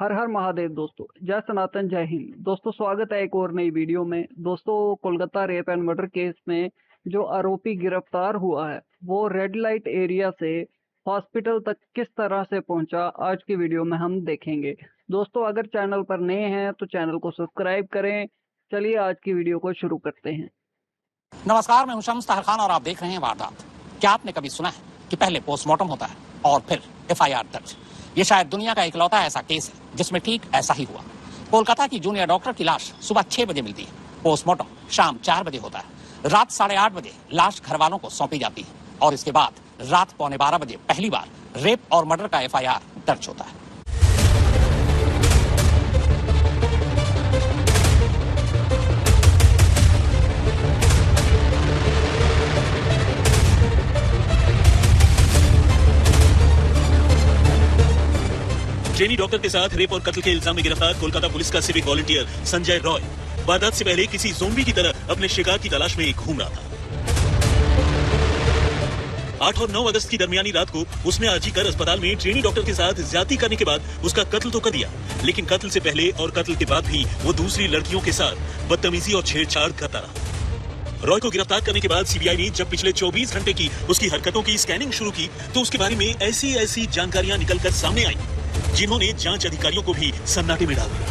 हर हर महादेव दोस्तों। जय सनातन, जय हिंद। दोस्तों स्वागत है एक और नई वीडियो में। दोस्तों Kolkata rape and murder case में जो आरोपी गिरफ्तार हुआ है वो रेड लाइट एरिया से हॉस्पिटल तक किस तरह से पहुंचा, आज की वीडियो में हम देखेंगे। दोस्तों अगर चैनल पर नए हैं तो चैनल को सब्सक्राइब करें। चलिए आज की वीडियो को शुरू करते हैं। नमस्कार, मैं हूं शम्स ताहिर खान और आप देख रहे हैं वारदात। क्या आपने कभी सुना है कि पहले पोस्टमार्टम होता है और फिर एफआईआर दर्ज? ये शायद दुनिया का इकलौता ऐसा केस है जिसमें ठीक ऐसा ही हुआ। कोलकाता की जूनियर डॉक्टर की लाश सुबह 6 बजे मिलती है, पोस्टमार्टम शाम 4 बजे होता है, रात 8:30 बजे लाश घर वालों को सौंपी जाती है और इसके बाद रात 11:15 बजे पहली बार रेप और मर्डर का एफआईआर दर्ज होता है। ट्रेनी डॉक्टर के साथ रेप और कत्ल के इल्जाम में गिरफ्तार कोलकाता पुलिस का सिविक वॉलंटियर संजय रॉय वारदात से पहले किसी ज़ोंबी की तरह अपने शिकार की तलाश में घूम रहा था। 8 और 9 अगस्त की दरमियानी रात को उसने आजीकर अस्पताल में ट्रेनी डॉक्टर के साथ ज्यादती करने के बाद उसका कत्ल तो कर दिया, लेकिन कत्ल से पहले और कत्ल के बाद भी वो दूसरी लड़कियों के साथ बदतमीजी और छेड़छाड़ करता रहा। रॉय को गिरफ्तार करने के बाद सीबीआई ने जब पिछले 24 घंटे की उसकी हरकतों की स्कैनिंग शुरू की तो उसके बारे में ऐसी जानकारियां निकलकर सामने आई जिन्होंने जांच अधिकारियों को भी सन्नाटे में डाल दिया।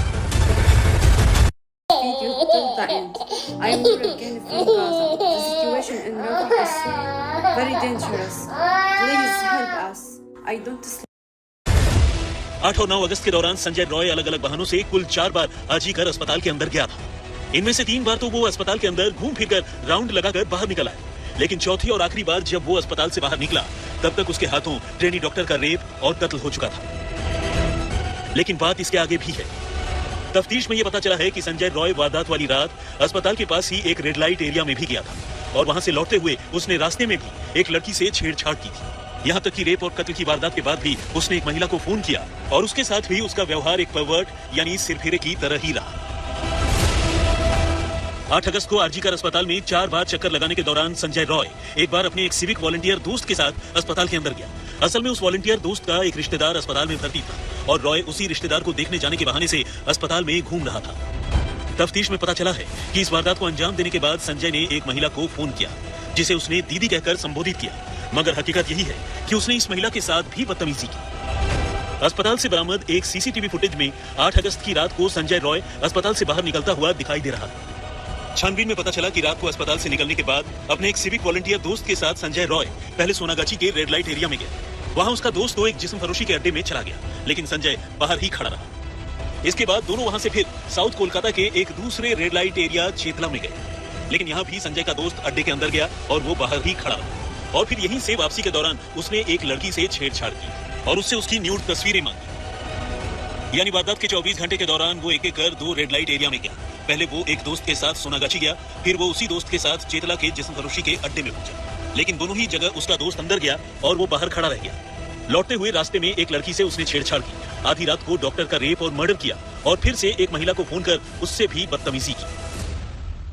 I moved again from Gaza. The situation in Rafah is very dangerous. Please help us. I don't sleep. 8 और 9 अगस्त के दौरान संजय रॉय अलग अलग वाहनों से कुल 4 बार आजीकर अस्पताल के अंदर गया था। इनमें से 3 बार तो वो अस्पताल के अंदर घूम फिरकर राउंड लगाकर बाहर निकल आया, लेकिन चौथी और आखिरी बार जब वो अस्पताल से बाहर निकला तब तक उसके हाथों ट्रेनी डॉक्टर का रेप और कत्ल हो चुका था। लेकिन बात इसके आगे भी है। तफ्तीश में यह पता चला है कि संजय रॉय वारदात वाली रात अस्पताल के पास ही एक रेड लाइट एरिया में भी गया था और वहां से लौटते हुए उसने रास्ते में भी एक लड़की से छेड़छाड़ की थी। यहाँ तक कि रेप और कत्ल की वारदात के बाद भी उसने एक महिला को फोन किया और उसके साथ भी उसका व्यवहार एक परवर्ट यानी सिरफिरे की तरह ही रहा। 8 अगस्त को आरजीकर अस्पताल में 4 बार चक्कर लगाने के दौरान संजय रॉय एक बार अपने एक सिविक वॉलंटियर दोस्त के साथ अस्पताल के अंदर गया। असल में उस वॉलंटियर दोस्त का एक रिश्तेदार अस्पताल में भर्ती था और रॉय उसी रिश्तेदार को देखने जाने के बहाने से अस्पताल में घूम रहा था। तफ्तीश में पता चला है कि इस वारदात को अंजाम देने के बाद संजय ने एक महिला को फोन किया जिसे उसने दीदी कहकर संबोधित किया, मगर हकीकत यही है कि उसने इस महिला के साथ भी बदतमीजी की। अस्पताल से बरामद एक सीसीटीवी फुटेज में 8 अगस्त की रात को संजय रॉय अस्पताल से बाहर निकलता हुआ दिखाई दे रहा था। छानबीन में पता चला कि रात को अस्पताल से निकलने के बाद अपने एक सिविक वॉलंटियर दोस्त के साथ संजय रॉय पहले सोनागाछी के रेड लाइट एरिया में गया। वहां उसका दोस्त तो एक जिस्म फरोशी के अड्डे में चला गया, लेकिन संजय बाहर ही खड़ा रहा। इसके बाद दोनों वहां से फिर साउथ कोलकाता के एक दूसरे रेड लाइट एरिया चेतला में गए, लेकिन यहाँ भी संजय का दोस्त अड्डे के अंदर गया और वो बाहर ही खड़ा रहा। और फिर यहीं से वापसी के दौरान उसने एक लड़की से छेड़छाड़ की और उससे उसकी न्यूड तस्वीरें मांगी। यानी वारदात के 24 घंटे के दौरान वो एक कर 2 रेड लाइट एरिया में गया। पहले वो एक दोस्त के साथ सोनागाछी गया, फिर वो उसी दोस्त के साथ चेतला के जिस्म फरोशी के अड्डे में पहुंचा, लेकिन दोनों ही जगह उसका दोस्त अंदर गया और वो बाहर खड़ा रह गया। लौटते हुए रास्ते में एक लड़की से उसने छेड़छाड़ की, आधी रात को डॉक्टर का रेप और मर्डर किया और फिर से एक महिला को फोन कर उससे भी बदतमीजी की।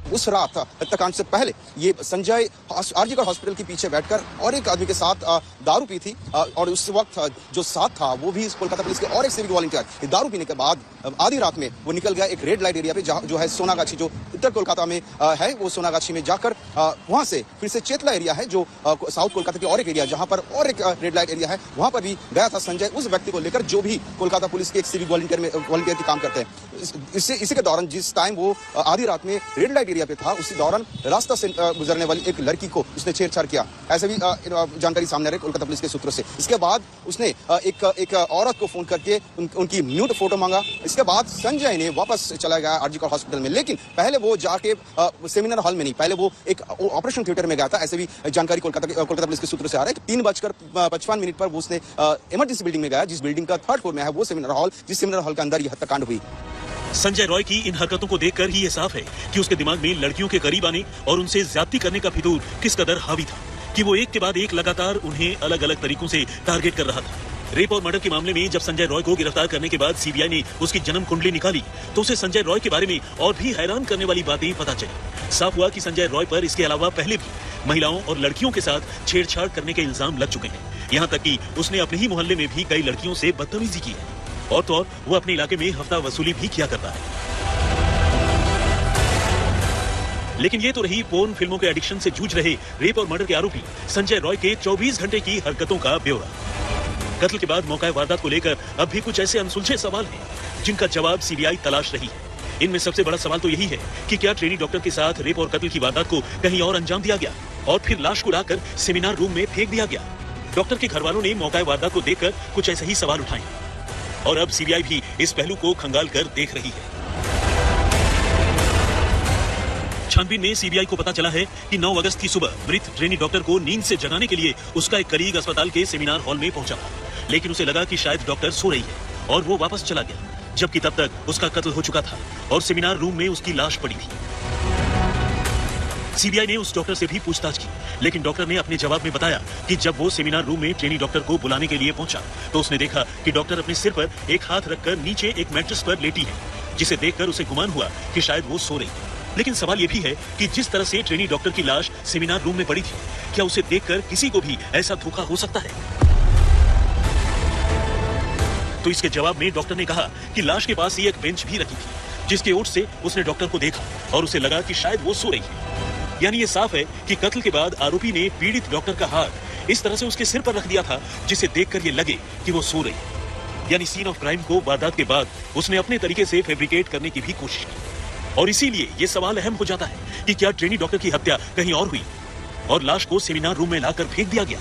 उस रात हत्याकांड से पहले ये संजय आरजीकर हॉस्पिटल के पीछे बैठकर और एक आदमी के साथ दारू पी थी और उस वक्त जो साथ था वो भी कोलकाता पुलिस के और एक सिविक वॉलंटियर। दारू पीने के बाद आधी रात में वो निकल गया एक रेड लाइट एरिया पे जो है सोनागाछी, जो उत्तर कोलकाता में है। वो सोनागाछी में जाकर वहां से फिर से चेतला एरिया है जो साउथ कोलकाता की और एक एरिया जहां पर और एक रेड लाइट एरिया है, वहां पर भी गया था संजय उस व्यक्ति को लेकर जो भी कोलकाता पुलिस के एक सिविक वॉलंटियर के काम करते हैं। इसी के दौरान जिस टाइम वो आधी रात में रेड लाइट पे था उसी दौरान रास्ता से गुजरने वाली एक लड़की को उसने छेड़छाड़ किया, ऐसे भी जानकारी सामने आ रही कोलकाता पुलिस के सूत्रों से। इसके बाद उसने एक औरत को फोन करके उनकी न्यूड फोटो मांगा। इसके बाद संजय ने वापस चला गया आरजीकर हॉस्पिटल में, लेकिन पहले वो जाके सेमिनार हॉल में नहीं, पहले वो एक ऑपरेशन थिएटर में गया था, ऐसे भी जानकारी कोलकाता पुलिस के सूत्रों से आ रहा है। 3:55 पर वो उसने इमरजेंसी बिल्डिंग में गया, जिस बिल्डिंग का 3rd फ्लोर में है वो सेमिनार हॉल, जिस सेमिनार हॉल के अंदर ये हत्याकांड हुई। संजय रॉय की इन हरकतों को देखकर ही ये साफ है कि उसके दिमाग में लड़कियों के करीब आने और उनसे ज्यादती करने का फितूर किस कदर हावी था कि वो एक के बाद एक लगातार उन्हें अलग अलग तरीकों से टारगेट कर रहा था। रेप और मर्डर के मामले में जब संजय रॉय को गिरफ्तार करने के बाद सीबीआई ने उसकी जन्म कुंडली निकाली तो उसे संजय रॉय के बारे में और भी हैरान करने वाली बातें पता चली। साफ हुआ कि संजय रॉय पर इसके अलावा पहले भी महिलाओं और लड़कियों के साथ छेड़छाड़ करने के इल्जाम लग चुके हैं। यहाँ तक कि उसने अपने ही मोहल्ले में भी कई लड़कियों से बदतमीजी की है। और तो और वो अपने इलाके में हफ्ता वसूली भी किया करता है। लेकिन ये तो रही पोर्न फिल्मों के एडिक्शन से जूझ रहे रेप और मर्डर के आरोपी संजय रॉय के 24 घंटे की हरकतों का ब्यौरा। कत्ल के बाद मौका वारदात को लेकर अब भी कुछ ऐसे अनसुलझे सवाल हैं जिनका जवाब सीबीआई तलाश रही है। इनमें सबसे बड़ा सवाल तो यही है कि क्या ट्रेनी डॉक्टर के साथ रेप और कत्ल की वारदात को कहीं और अंजाम दिया गया और फिर लाश को उड़ाकर सेमिनार रूम में फेंक दिया गया। डॉक्टर के घर वालों ने मौका वारदात को देखकर कुछ ऐसे ही सवाल उठाए और अब सीबीआई भी इस पहलू को खंगाल कर देख रही है। छानबीन में सीबीआई को पता चला है कि 9 अगस्त की सुबह मृत ट्रेनी डॉक्टर को नींद से जगाने के लिए उसका एक कलीग अस्पताल के सेमिनार हॉल में पहुंचा था, लेकिन उसे लगा कि शायद डॉक्टर सो रही है और वो वापस चला गया, जबकि तब तक उसका कत्ल हो चुका था और सेमिनार रूम में उसकी लाश पड़ी थी। सीबीआई ने उस डॉक्टर से भी पूछताछ की, लेकिन डॉक्टर ने अपने जवाब में बताया कि जब वो सेमिनार रूम में ट्रेनी डॉक्टर को बुलाने के लिए पहुंचा तो उसने देखा कि डॉक्टर अपने सिर पर एक हाथ रखकर नीचे एक मैट्रेस पर लेटी है, जिसे देखकर उसे गुमान हुआ कि शायद वो सो रही है। लेकिन सवाल ये भी है कि जिस तरह से ट्रेनी डॉक्टर की लाश सेमिनार रूम में पड़ी थी, क्या उसे देखकर किसी को भी ऐसा धोखा हो सकता है? तो इसके जवाब में डॉक्टर ने कहा कि लाश के पास ही एक बेंच भी रखी थी, जिसके ओट से उसने डॉक्टर को देखा और उसे लगा कि शायद वो सो रही है। यानी ये साफ है कि कत्ल के बाद आरोपी ने पीड़ित डॉक्टर का हाथ इस तरह से उसके सिर पर रख दिया था, जिसे देखकर ये लगे कि वो सो रही है। यानी सीन ऑफ क्राइम को वारदात के बाद उसने अपने तरीके से फैब्रिकेट करने की भी कोशिश की। और इसीलिए ये सवाल अहम हो जाता है कि क्या ट्रेनी डॉक्टर की हत्या कहीं और हुई और लाश को सेमिनार रूम में लाकर फेंक दिया गया?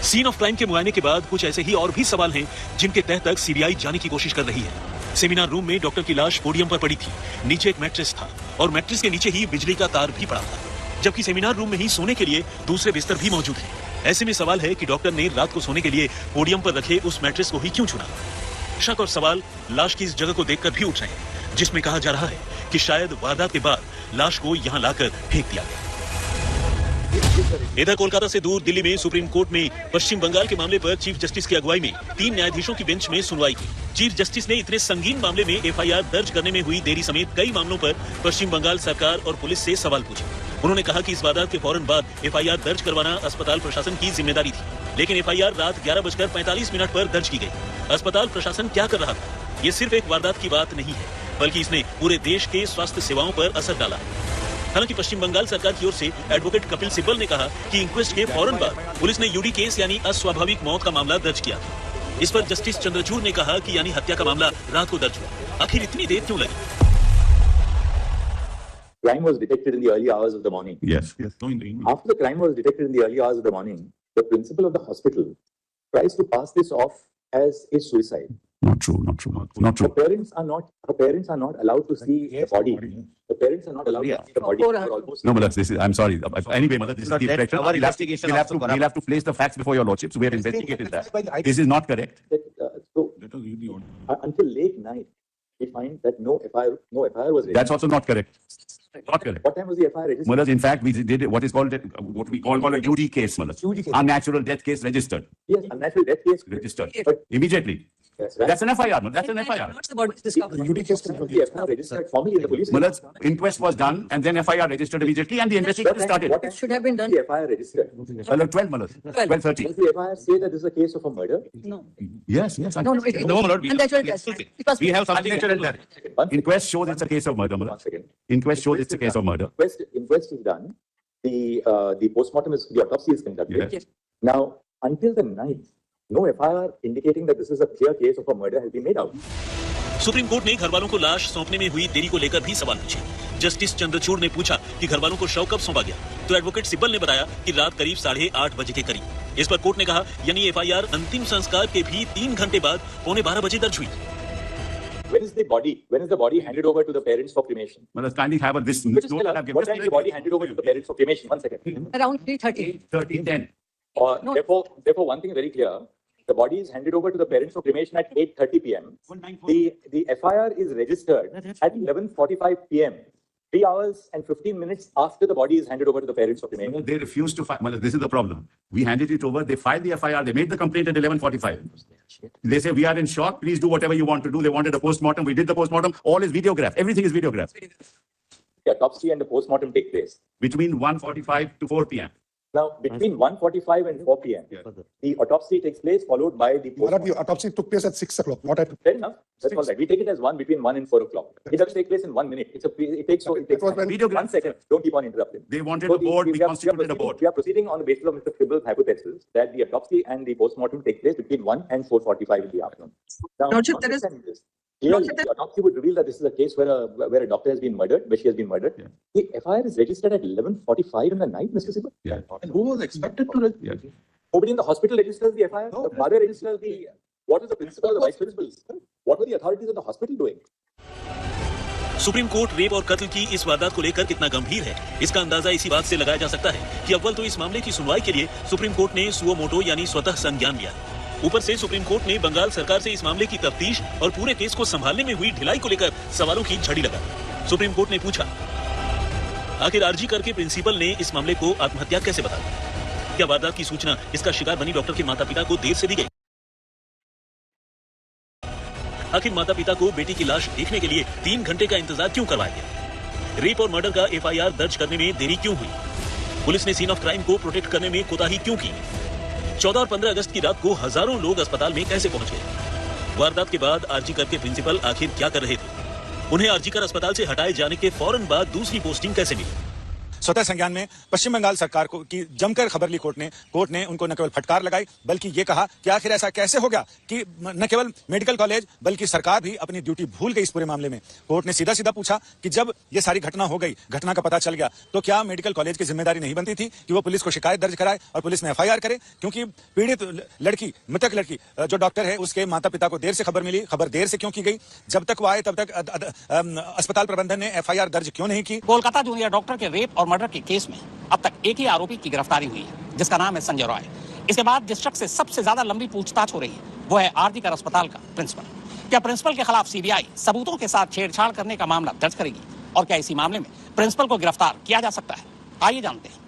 सीन ऑफ क्राइम के मुआयने के बाद कुछ ऐसे ही और भी सवाल हैं जिनके तह तक सीबीआई जाने की कोशिश कर रही है। सेमिनार रूम में डॉक्टर की लाश पोडियम पर पड़ी थी, नीचे एक मैट्रेस था और मैट्रेस के नीचे ही बिजली का तार भी पड़ा था, जबकि सेमिनार रूम में ही सोने के लिए दूसरे बिस्तर भी मौजूद हैं। ऐसे में सवाल है कि डॉक्टर ने रात को सोने के लिए पोडियम पर रखे उस मैट्रेस को ही क्यों चुना? शक और सवाल लाश की इस जगह को देखकर भी उठ रहे हैं, जिसमें कहा जा रहा है कि शायद वारदात के बाद लाश को यहां लाकर फेंक दिया गया। इधर कोलकाता से दूर दिल्ली में सुप्रीम कोर्ट में पश्चिम बंगाल के मामले पर चीफ जस्टिस की अगुवाई में 3 न्यायाधीशों की बेंच में सुनवाई हुई। चीफ जस्टिस ने इतने संगीन मामले में एफआईआर दर्ज करने में हुई देरी समेत कई मामलों पर पश्चिम बंगाल सरकार और पुलिस से सवाल पूछे। उन्होंने कहा कि इस वारदात के फौरन बाद एफआईआर दर्ज करवाना अस्पताल प्रशासन की जिम्मेदारी थी, लेकिन एफआईआर रात 11:45 पर दर्ज की गई। अस्पताल प्रशासन क्या कर रहा था? ये सिर्फ एक वारदात की बात नहीं है, बल्कि इसने पूरे देश के स्वास्थ्य सेवाओं पर असर डाला है। हालांकि पश्चिम बंगाल सरकार की ओर से एडवोकेट कपिल सिब्बल ने कहा कि इंक्वेस्ट के फौरन बाद पुलिस ने यूडी केस यानी अस्वाभाविक मौत का मामला दर्ज किया था। इस पर जस्टिस चंद्रचूड़ ने कहा कि यानी हत्या का मामला रात को दर्ज हुआ। आखिर इतनी देर क्यों लगी? Crime was detected in the early hours of the morning. Yes. After the crime was detected in the early hours of the morning, the principal of the hospital tries to pass this off as a suicide. Not true. Not Her true. parents are not allowed to see the body. The parents are not allowed to see the body for almost. No, Malak, I'm sorry. Anyway, Malak, this is the director. We'll have to place the facts before your lordships. We are investigating that. This is not correct. So, until late night, we find that no FIR was registered. That's also not correct. Not correct. What time was the FIR registered? Malak, in fact, we did what we call a UD case, Malak. Unnatural death case registered. Yes, unnatural death case Registered. But Immediately. yes, right. That's an FIR, Malak. That's an FIR. What's the body's discovered? The FIR registered formally in the police. Malak, inquest was done and then FIR registered immediately and the investigation started. What time Should have been done. the FIR registered? Malak, 12, Malak. 12:30. Does the FIR say that this is a case of a murder? No. Yes. No, Malak. Unnatural death. It was We have something natural death. Inquest shows it's a case of murder, One Malak. second. Inquest shows it's a case of murder. Inquest is done. The postmortem is, the autopsy is conducted. Yes. Now, until the night, no FIR indicating that this is a clear case of a murder has been made out. Supreme court ने घर वालों को लाश सौंपने में हुई देरी को लेकर भी सवाल पूछे। जस्टिस चंद्रचूड़ ने पूछा कि घर वालों को शव कब सौंपा गया, तो एडवोकेट सिब्बल ने बताया कि रात करीब 8:30 बजे के करीब। इस पर कोर्ट ने कहा यानी एफआईआर अंतिम संस्कार के भी 3 घंटे बाद 11:15 बजे दर्ज हुई। When is the body handed over to the parents for cremation? Well, let's kindly have this. What time is the body handed over to the parents for cremation? 1 second. around 3:30. 13:10. No. Therefore, one thing is very clear. The body is handed over to the parents for cremation at 8:30 p.m. The FIR is registered at 11:45 p.m. 3 hours and 15 minutes after the body is handed over to the parents for cremation. They refused to file. Well, this is the problem. We handed it over. They filed the FIR. They made the complaint at 11:45. They say, we are in shock. Please do whatever you want to do. They wanted a postmortem. We did the postmortem. All is videographed. Everything is videographed. The autopsy and the postmortem take place. Between 1:45 to 4 p.m. Now, between 1:45 and 4 p.m., the autopsy takes place, followed by the Maharaj, the autopsy took place at 6 o'clock, not at. Fair enough. That's all right. We take it as between 1 and 4 o'clock. It doesn't take place in 1 minute. It takes Videograph. 1 second. Don't keep on interrupting. They wanted a board, we constituted a board. We are proceeding on the basis of Mr. Kibble's hypothesis that the autopsy and the postmortem take place between 1 and 4:45 in the afternoon. Now, Lordship, there is- understanding this, clearly, the autopsy would reveal that this is a case where a doctor has been murdered, where she has been murdered. Yeah. The FIR is registered at 11:45 in the night, Mr. Sibal. Yeah. And who was expected to? Yeah. Nobody in the hospital registers the FIR. No. The father registers the. What was the principal, the vice principal? What were the authorities of the hospital doing? Supreme court rape और कत्ल की इस वारदात को लेकर कितना गंभीर है, इसका अंदाजा इसी बात से लगाया जा सकता है कि अव्वल तो इस मामले की सुनवाई के लिए सुप्रीम कोर्ट ने सुओ मोटो यानी स्वतः संज्ञान लिया। ऊपर से सुप्रीम कोर्ट ने बंगाल सरकार से इस मामले की तफ्तीश और पूरे केस को संभालने में हुई ढिलाई को लेकर सवालों की झड़ी लगा। सुप्रीम कोर्ट ने पूछा, आखिर आरजी कर के प्रिंसिपल ने इस मामले को आत्महत्या कैसे बता दिया? क्या वारदात की सूचना इसका शिकार बनी डॉक्टर के माता पिता को देर से दी गई? आखिर माता पिता को बेटी की लाश देखने के लिए 3 घंटे का इंतजार क्यों करवाया गया? रेप और मर्डर का एफआईआर दर्ज करने में देरी क्यों हुई? पुलिस ने सीन ऑफ क्राइम को प्रोटेक्ट करने में कोताही क्यों की? 14 और 15 अगस्त की रात को हजारों लोग अस्पताल में कैसे पहुंच गए? वारदात के बाद आरजी कर के प्रिंसिपल आखिर क्या कर रहे थे? उन्हें आरजी कर अस्पताल से हटाए जाने के फौरन बाद दूसरी पोस्टिंग कैसे मिली? स्वतः संज्ञान में पश्चिम बंगाल सरकार को की जमकर खबर ली कोर्ट ने उनको न केवल फटकार लगाई बल्कि ये कहा कि आखिर ऐसा कैसे हो गया कि न केवल मेडिकल कॉलेज बल्कि सरकार भी अपनी ड्यूटी भूल गई इस पूरे मामले में। कोर्ट ने सीधा सीधा पूछा कि जब ये सारी घटना हो गई, घटना का पता चल गया, तो क्या मेडिकल कॉलेज की जिम्मेदारी नहीं बनती थी कि वो पुलिस को शिकायत दर्ज कराए और पुलिस में एफआईआर करे? क्योंकि पीड़ित लड़की, मृतक लड़की जो डॉक्टर है, उसके माता पिता को देर से खबर मिली। खबर देर से क्यों की गई? जब तक वो आए तब तक अस्पताल प्रबंधन ने एफआईआर दर्ज क्यों नहीं की? कोलकाता जूनियर डॉक्टर के रेप और मर्डर के केस में अब तक एक ही आरोपी की गिरफ्तारी हुई है, जिसका नाम है संजय रॉय। इसके बाद जिस शख्स से सबसे ज्यादा लंबी पूछताछ हो रही है वो है आरजी कर अस्पताल का प्रिंसिपल। क्या प्रिंसिपल के खिलाफ सीबीआई सबूतों के साथ छेड़छाड़ करने का मामला दर्ज करेगी और क्या इसी मामले में प्रिंसिपल को गिरफ्तार किया जा सकता है? आइए जानते हैं।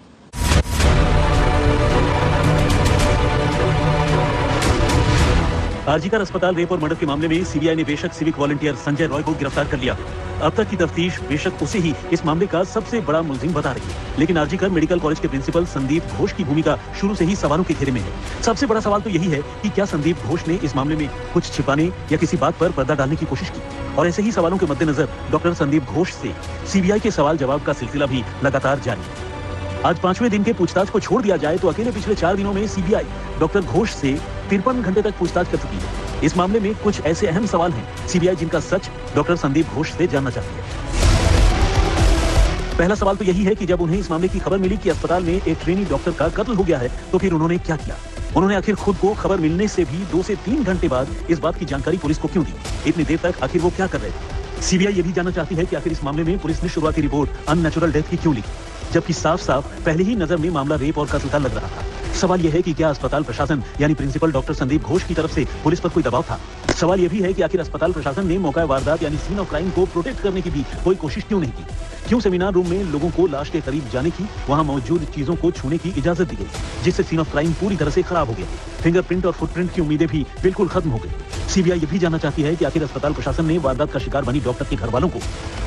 आरजीकर अस्पताल रेप और मर्डर के मामले में सीबीआई ने बेशक सिविक वॉलंटियर संजय रॉय को गिरफ्तार कर लिया। अब तक की तफ्तीश बेशक उसे ही इस मामले का सबसे बड़ा मुलजिम बता रही है, लेकिन आरजीकर मेडिकल कॉलेज के प्रिंसिपल संदीप घोष की भूमिका शुरू से ही सवालों के घेरे में है। सबसे बड़ा सवाल तो यही है कि क्या संदीप घोष ने इस मामले में कुछ छिपाने या किसी बात पर पर्दा डालने की कोशिश की? और ऐसे ही सवालों के मद्देनजर डॉक्टर संदीप घोष से सीबीआई के सवाल जवाब का सिलसिला भी लगातार जारी है। आज 5वें दिन के पूछताछ को छोड़ दिया जाए तो अकेले पिछले 4 दिनों में सीबीआई डॉक्टर घोष से 53 घंटे तक पूछताछ कर चुकी है। इस मामले में कुछ ऐसे अहम सवाल हैं सीबीआई जिनका सच डॉक्टर संदीप घोष से जानना चाहती है। पहला सवाल तो यही है कि जब उन्हें इस मामले की खबर मिली कि अस्पताल में एक ट्रेनी डॉक्टर का कत्ल हो गया है, तो फिर उन्होंने क्या किया? उन्होंने आखिर खुद को खबर मिलने से भी 2 से 3 घंटे बाद इस बात की जानकारी पुलिस को क्यों दी? इतनी देर तक आखिर वो क्या कर रहे थे? सीबीआई ये भी जानना चाहती है कि आखिर इस मामले में पुलिस ने शुरुआती रिपोर्ट अननेचुरल डेथ की क्यों लिखी, जबकि साफ साफ पहले ही नजर में मामला रेप और कत्ल का लग रहा था। सवाल यह है कि क्या अस्पताल प्रशासन यानी प्रिंसिपल डॉक्टर संदीप घोष की तरफ से पुलिस पर कोई दबाव था? सवाल यह भी है कि आखिर अस्पताल प्रशासन ने मौका वारदात यानी सीन ऑफ क्राइम को प्रोटेक्ट करने की भी कोई कोशिश क्यों नहीं की? क्यों सेमिनार रूम में लोगों को लाश के करीब जाने की, वहां मौजूद चीजों को छूने की इजाजत दी गई, जिससे सीन ऑफ क्राइम पूरी तरह से खराब हो गया? फिंगरप्रिंट और फुटप्रिंट की उम्मीदें भी बिल्कुल खत्म हो गई। सीबीआई यह भी जानना चाहती है कि आखिर अस्पताल प्रशासन ने वारदात का शिकार बनी डॉक्टर के घर वालों को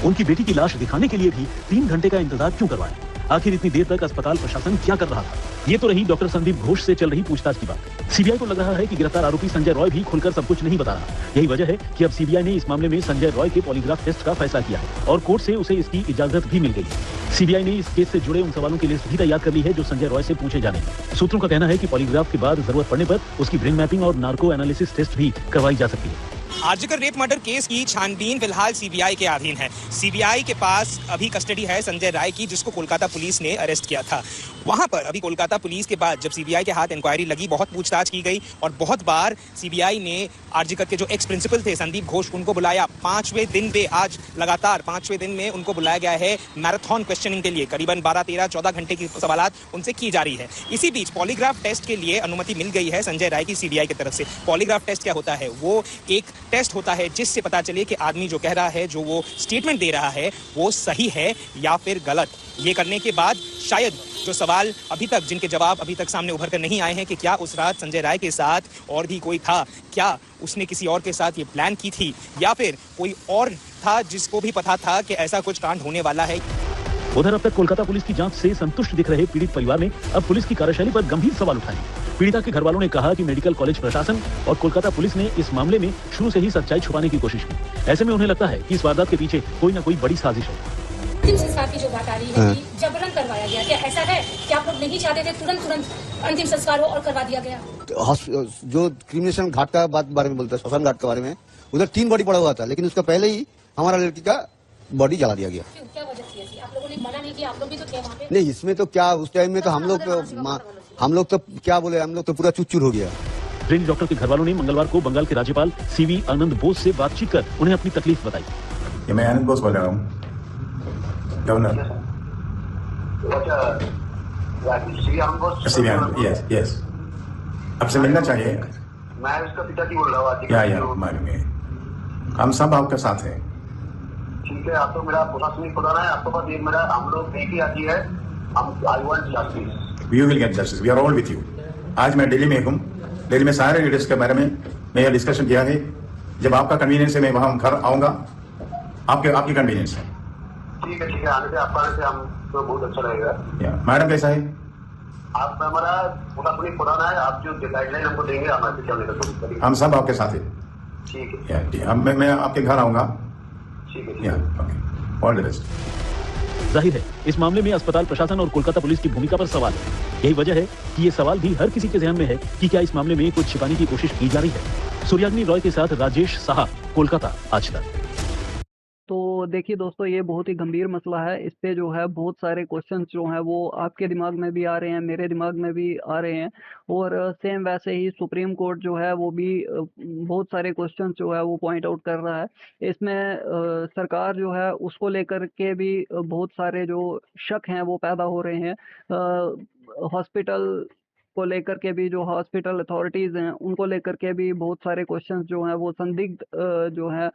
उनकी बेटी की लाश दिखाने के लिए भी 3 घंटे का इंतजार क्यों करवाया? आखिर इतनी देर तक अस्पताल प्रशासन क्या कर रहा था? ये तो रही डॉक्टर संदीप घोष से चल रही पूछताछ की बात। सीबीआई को लग रहा है कि गिरफ्तार आरोपी संजय रॉय भी खुलकर सब कुछ नहीं बता रहा। यही वजह है कि अब सीबीआई ने इस मामले में संजय रॉय के पॉलीग्राफ टेस्ट का फैसला किया है और कोर्ट से उसे इसकी इजाजत भी मिल गई है। सीबीआई ने इस केस से जुड़े उन सवालों की लिस्ट भी तैयार कर ली है जो संजय रॉय से पूछे जाने हैं। सूत्रों का कहना है कि पॉलीग्राफ के बाद जरूरत पड़ने पर उसकी ब्रेन मैपिंग और नार्को एनालिसिस टेस्ट भी करवाई जा सकती है। आरजीकर रेप मर्डर केस की छानबीन फिलहाल सीबीआई के अधीन है। सीबीआई के पास अभी कस्टडी है संजय राय की, जिसको कोलकाता पुलिस ने अरेस्ट किया था। वहां पर अभी कोलकाता पुलिस के बाद जब सीबीआई के हाथ इंक्वायरी लगी, बहुत पूछताछ की गई और बहुत बार सीबीआई ने आरजीकर के जो एक्स प्रिंसिपल थे संदीप घोष, उनको बुलाया। 5वें दिन पे आज लगातार 5वें दिन में उनको बुलाया गया है मैराथन क्वेश्चनिंग के लिए। करीबन 12, 13, 14 घंटे की सवालात उनसे की जा रही है। इसी बीच पॉलीग्राफ टेस्ट के लिए अनुमति मिल गई है संजय राय की सीबीआई की तरफ से। पॉलीग्राफ टेस्ट क्या होता है? वो एक टेस्ट होता है जिससे पता चले कि आदमी जो कह रहा है, जो वो स्टेटमेंट दे रहा है, वो सही है या फिर गलत। ये करने के बाद शायद जो सवाल अभी तक, जिनके जवाब अभी तक सामने उभर कर नहीं आए हैं कि क्या उस रात संजय राय के साथ और भी कोई था, क्या उसने किसी और के साथ ये प्लान की थी, या फिर कोई और था जिसको भी पता था कि ऐसा कुछ कांड होने वाला है। उधर अब तक कोलकाता पुलिस की जांच से संतुष्ट दिख रहे पीड़ित परिवार ने अब पुलिस की कार्यशैली पर गंभीर सवाल उठाए। पीड़िता के घर वालों ने कहा कि मेडिकल कॉलेज प्रशासन और कोलकाता पुलिस ने इस मामले में शुरू से ही सच्चाई छुपाने की कोशिश की। ऐसे में उन्हें लगता है कि इस वारदात के पीछे कोई न कोई बड़ी साजिश है। अंतिम संस्कार की जो बात आ रही है कि जबरन करवाया गया, क्या ऐसा है कि आप लोग नहीं चाहते थे तुरंत अंतिम संस्कार हो और करवा दिया गया? जो क्रिमिनेशन घाट का बारे में बोलता है, श्मशान घाट के बारे में, उधर 3 बॉडी पड़ा हुआ था, लेकिन उसका पहले ही हमारा लड़की का बॉडी जला दिया गया। क्या वजह थी ऐसी? आप लोगों ने मना नहीं किया? आप लोग भी तो थे वहाँ पे। नहीं, इसमें तो क्या, उस टाइम में तो हम लोग तो क्या बोले, हम लोग तो पूरा चुप हो गया। ट्रेनी डॉक्टर के घर वालों ने मंगलवार को बंगाल के राज्यपाल सीवी आनंद बोस से बातचीत कर उन्हें अपनी तकलीफ बताई। ये मैं आनंद बोस बोल रहा हूँ, गवर्नर। यस यस, आपसे मिलना चाहिए। मैं उसका पिताजी बोल रहा हूँ। मालूम, हम सब आपके साथ हैं। ठीक है, आप तो मेरा प्रशासनिक प्रधान है, आपके पास ये मेरा हम लोग एक ही आती है, हम I want justice. We will get justice, we are all with you. आज मैं दिल्ली में हूँ, दिल्ली में सारे लीडर्स के बारे में मैं यह डिस्कशन किया है। जब आपका कन्वीनियंस है मैं वहाँ घर आऊंगा, आपकी कन्वीनियंस है। ठीक है, आने से आपका आने से हम तो बहुत अच्छा रहेगा। मैडम कैसा है? आप हमारा प्रशासनिक प्रधान है, आप जो गाइडलाइन हमको देंगे हम ऐसे चलने का कोशिश करेंगे। हम सब आपके साथ हैं। ठीक है, अब मैं आपके घर आऊंगा। ठीक है, ऑल द बेस्ट। जाहिर है इस मामले में अस्पताल प्रशासन और कोलकाता पुलिस की भूमिका पर सवाल है। यही वजह है कि ये सवाल भी हर किसी के ध्यान में है कि क्या इस मामले में कुछ छिपाने की कोशिश की जा रही है। सूर्याग्नि रॉय के साथ राजेश साहा, कोलकाता, आज तक। तो देखिए दोस्तों, ये बहुत ही गंभीर मसला है। इस पे जो है बहुत सारे क्वेश्चंस जो हैं वो आपके दिमाग में भी आ रहे हैं, मेरे दिमाग में भी आ रहे हैं, और सेम वैसे ही सुप्रीम कोर्ट जो है वो भी बहुत सारे क्वेश्चंस जो है वो पॉइंट आउट कर रहा है। इसमें सरकार जो है उसको लेकर के भी बहुत सारे जो शक हैं वो पैदा हो रहे हैं। हॉस्पिटल को लेकर के भी, जो हॉस्पिटल अथॉरिटीज़ हैं उनको लेकर के भी बहुत सारे क्वेश्चंस जो हैं वो संदिग्ध जो है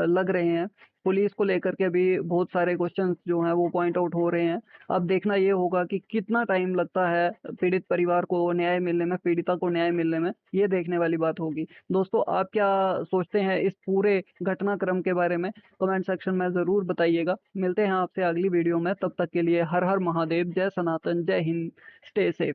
लग रहे हैं। पुलिस को लेकर के भी बहुत सारे क्वेश्चंस जो हैं वो पॉइंट आउट हो रहे हैं। अब देखना ये होगा कि कितना टाइम लगता है पीड़ित परिवार को न्याय मिलने में, पीड़िता को न्याय मिलने में, ये देखने वाली बात होगी। दोस्तों, आप क्या सोचते हैं इस पूरे घटनाक्रम के बारे में? कमेंट सेक्शन में ज़रूर बताइएगा। मिलते हैं आपसे अगली वीडियो में, तब तक के लिए हर हर महादेव, जय सनातन, जय हिंद, स्टे सेफ।